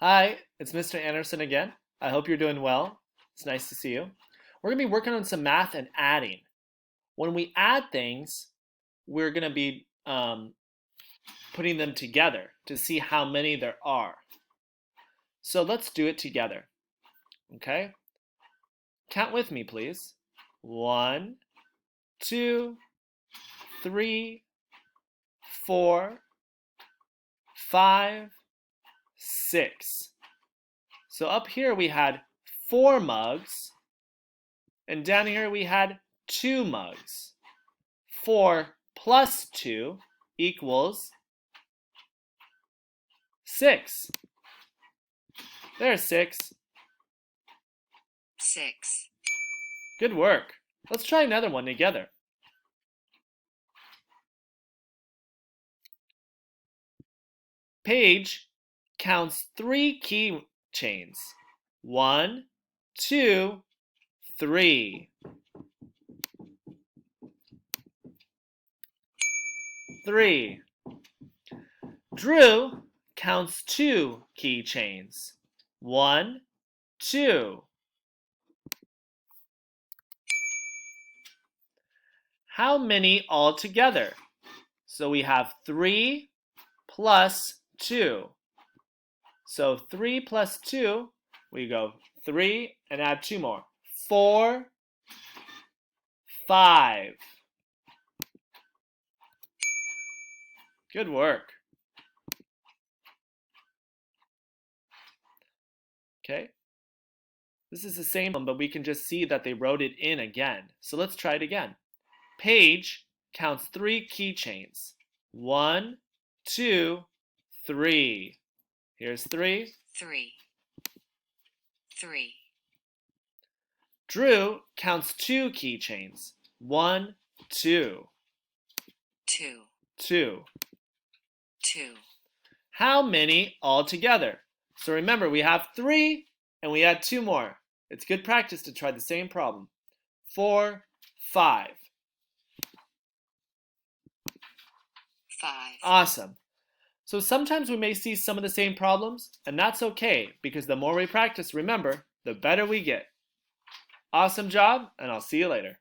Hi, it's Mr. Anderson again. I hope you're doing well. It's nice to see you. We're going to be working on some math and adding. When we add things, we're going to be putting them together to see how many there are. So let's do it together. Okay? Count with me, please. 1, 2, 3, 4, 5, 6. So up here we had 4 mugs, and down here we had 2 mugs. 4 plus 2 equals 6. There's 6. 6. Good work. Let's try another one together. Paige counts 3 key chains. 1, 2, 3. 3. Drew counts 2 key chains. 1, 2. How many altogether? So we have 3 plus 2. So 3 plus 2, we go 3 and add 2 more. 4, 5. Good work. Okay. This is the same one, but we can just see that they wrote it in again. So let's try it again. Paige counts 3 keychains. 1, 2, 3. Here's 3. 3. 3. Drew counts 2 keychains. 1, 2. 2. 2. 2. How many altogether? So remember, we have 3 and we add 2 more. It's good practice to try the same problem. 4, 5. 5. Awesome. So sometimes we may see some of the same problems, and that's okay, because the more we practice, remember, the better we get. Awesome job, and I'll see you later.